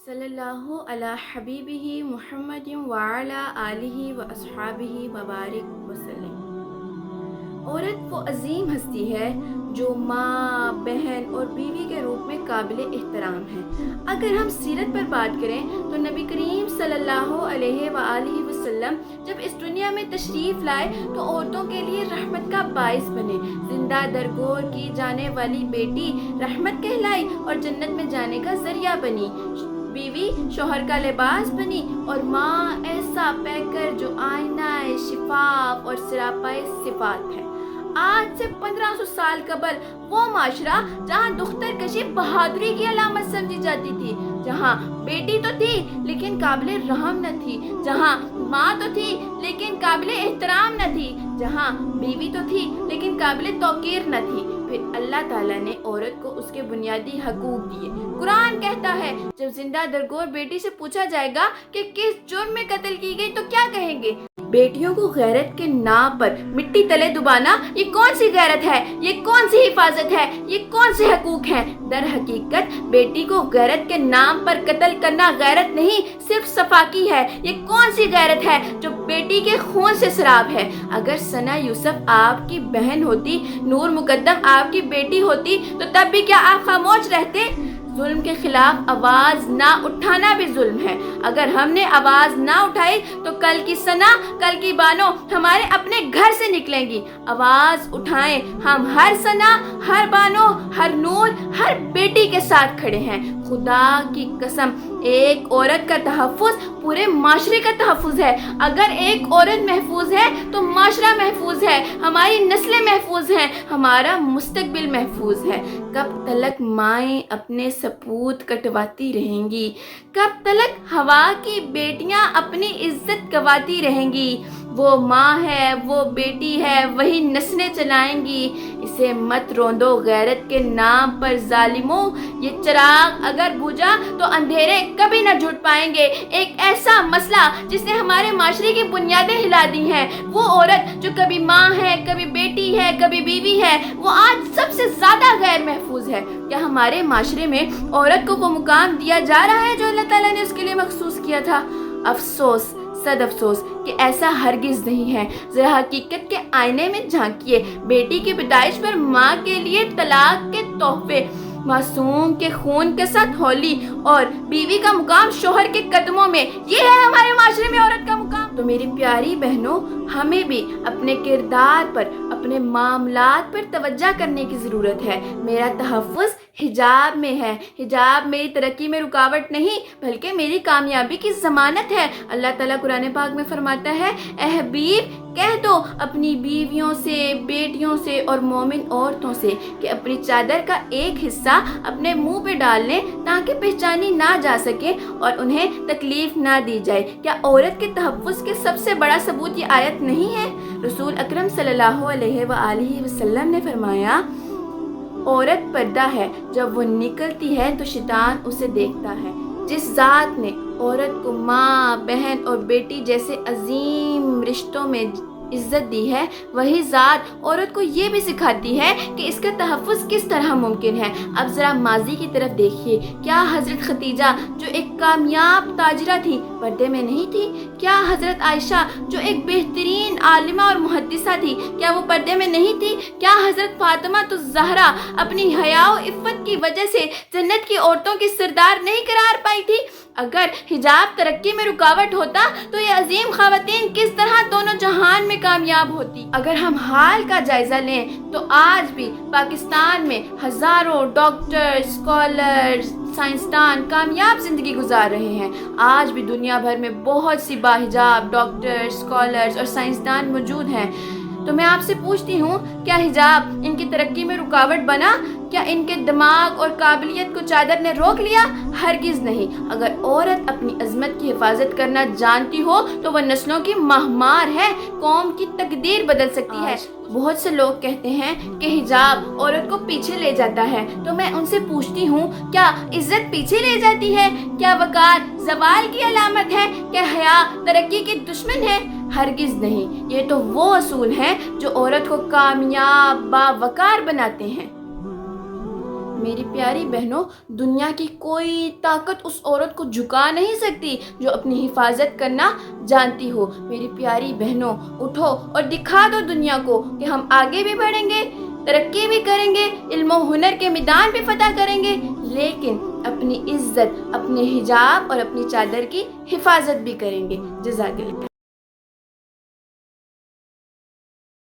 صلی اللہ علی حبیبہ محمد وعلی آلہ و اصحابہ وبارک وسلم۔ عورت وہ عظیم ہستی ہے جو ماں، بہن اور بیوی کے روپ میں قابل احترام ہے۔ اگر ہم سیرت پر بات کریں تو نبی کریم صلی اللہ علیہ وآلہ وسلم جب اس دنیا میں تشریف لائے تو عورتوں کے لیے رحمت کا باعث بنے۔ زندہ درگور کی جانے والی بیٹی رحمت کہلائی اور جنت میں جانے کا ذریعہ بنی۔ بیوی شوہر کا لباس بنی اور ماں ایسا پیکر جو آئینہ شفاف اور سراپائے صفات ہے۔ آج سے 1500 سال قبل وہ معاشرہ جہاں دختر کشی بہادری کی علامت سمجھی جاتی تھی، جہاں بیٹی تو تھی لیکن قابل رحم نہ تھی، جہاں ماں تو تھی لیکن قابل احترام نہ تھی، جہاں بیوی تو تھی لیکن قابل توقیر نہ تھی، پھر اللہ تعالیٰ نے عورت کو اس کے بنیادی حقوق دیے۔ قرآن کہتا ہے جب زندہ درگور بیٹی سے پوچھا جائے گا کہ کس جرم میں قتل کی گئی تو کیا کہیں گے؟ بیٹیوں کو غیرت کے نام پر مٹی تلے دبانا یہ کون سی غیرت ہے؟ یہ کون سی حفاظت ہے؟ یہ کون سے حقوق ہیں؟ در حقیقت بیٹی کو غیرت کے نام پر قتل کرنا غیرت نہیں، صرف صفاقی ہے۔ یہ کون سی غیرت ہے جو بیٹی کے خون سے سراب ہے؟ اگر ثنا یوسف آپ کی بہن ہوتی، نور مقدم آپ کی بیٹی ہوتی تو تب بھی کیا آپ خاموش رہتے؟ ظلم کے خلاف آواز نہ اٹھانا بھی ظلم ہے۔ اگر ہم نے آواز نہ اٹھائی تو کل کی ثنا، کل کی بانو ہمارے اپنے گھر سے نکلیں گی۔ آواز اٹھائیں، ہم ہر ثنا، ہر بانو، ہر نور، ہر بیٹی کے ساتھ کھڑے ہیں۔ خدا کی قسم، ایک عورت کا تحفظ پورے معاشرے کا تحفظ ہے۔ اگر ایک عورت محفوظ ہے تو معاشرہ محفوظ ہے، ہماری نسلیں محفوظ ہیں، ہمارا مستقبل محفوظ ہے۔ کب تلک مائیں اپنے سپوت کٹواتی رہیں گی؟ کب تلک ہوا کی بیٹیاں اپنی عزت گواتی رہیں گی؟ وہ ماں ہے، وہ بیٹی ہے، وہی نسلیں چلائیں گی۔ اسے مت روندو غیرت کے نام پر ظالموں، یہ چراغ اگر بجھا تو اندھیرے کبھی نہ جھٹ پائیں گے۔ ایک ایسا مسئلہ جس نے ہمارے معاشرے کی بنیادیں ہلا دی ہیں، وہ عورت جو کبھی ماں ہے، کبھی بیٹی ہے، کبھی بیوی ہے، وہ آج سب سے زیادہ غیر محفوظ ہے۔ کیا ہمارے معاشرے میں عورت کو وہ مقام دیا جا رہا ہے جو اللہ تعالیٰ نے اس کے لیے مخصوص کیا تھا؟ افسوس، صد افسوس کہ ایسا ہرگز نہیں ہے۔ ذرا حقیقت کے آئینے میں جھانکیے۔ بیٹی کی پیدائش پر ماں کے لیے طلاق کے تحفے، معصوم کے خون کے ساتھ ہولی، اور بیوی کا مقام شوہر کے قدموں میں، یہ ہے ہمارے معاشرے میں عورت کا مقام۔ تو میری پیاری بہنوں، ہمیں بھی اپنے کردار پر، اپنے معاملات پر توجہ کرنے کی ضرورت ہے۔ میرا تحفظ حجاب میں ہے۔ حجاب میری ترقی میں رکاوٹ نہیں بلکہ میری کامیابی کی ضمانت ہے۔ اللہ تعالیٰ قرآن پاک میں فرماتا ہے، اے حبیب کہہ دو اپنی بیویوں سے، بیٹیوں سے اور مومن عورتوں سے کہ اپنی چادر کا ایک حصہ اپنے منہ پہ ڈال لیں تاکہ پہچانی نہ جا سکے اور انہیں تکلیف نہ دی جائے۔ کیا عورت کے تحفظ کے سب سے بڑا ثبوت یہ آیت نہیں ہے؟ رسول اکرم صلی اللہ علیہ وآلہ وسلم نے فرمایا، عورت پردہ ہے، جب وہ نکلتی ہے تو شیطان اسے دیکھتا ہے۔ جس ذات نے عورت کو ماں، بہن اور بیٹی جیسے عظیم رشتوں میں عزت دی ہے، وہی ذات عورت کو یہ بھی سکھاتی ہے کہ اس کا تحفظ کس طرح ممکن ہے۔ اب ذرا ماضی کی طرف دیکھیے، کیا حضرت ختیجہ جو ایک کامیاب تاجرہ تھی پردے میں نہیں تھی؟ کیا حضرت عائشہ جو ایک بہترین عالمہ اور محدثہ تھی، کیا وہ پردے میں نہیں تھی؟ کیا حضرت فاطمہ الزہرا اپنی حیا و عفت کی وجہ سے جنت کی عورتوں کی سردار نہیں قرار پائی تھی؟ اگر حجاب ترقی میں رکاوٹ ہوتا تو یہ عظیم خواتین کس طرح دونوں جہان میں کامیاب ہوتی؟ اگر ہم حال کا جائزہ لیں تو آج بھی پاکستان میں ہزاروں ڈاکٹر، اسکالر، سائنسدان کامیاب زندگی گزار رہے ہیں۔ آج بھی دنیا بھر میں بہت سی باحجاب ڈاکٹر، اسکالرز اور سائنسدان موجود ہیں۔ تو میں آپ سے پوچھتی ہوں، کیا حجاب ان کی ترقی میں رکاوٹ بنا؟ کیا ان کے دماغ اور قابلیت کو چادر نے روک لیا؟ ہرگز نہیں۔ اگر عورت اپنی عظمت کی حفاظت کرنا جانتی ہو تو وہ نسلوں کی مہمار ہے، قوم کی تقدیر بدل سکتی ہے۔ بہت سے لوگ کہتے ہیں کہ حجاب عورت کو پیچھے لے جاتا ہے، تو میں ان سے پوچھتی ہوں، کیا عزت پیچھے لے جاتی ہے؟ کیا وقار زوال کی علامت ہے؟ کیا حیا ترقی کی دشمن ہے؟ ہرگز نہیں۔ یہ تو وہ اصول ہیں جو عورت کو کامیاب، باوقار بناتے ہیں۔ میری پیاری بہنوں، دنیا کی کوئی طاقت اس عورت کو جھکا نہیں سکتی جو اپنی حفاظت کرنا جانتی ہو۔ میری پیاری بہنوں، اٹھو اور دکھا دو دنیا کو کہ ہم آگے بھی بڑھیں گے، ترقی بھی کریں گے، علم و ہنر کے میدان بھی فتح کریں گے، لیکن اپنی عزت، اپنے حجاب اور اپنی چادر کی حفاظت بھی کریں گے۔ جزاک اللہ۔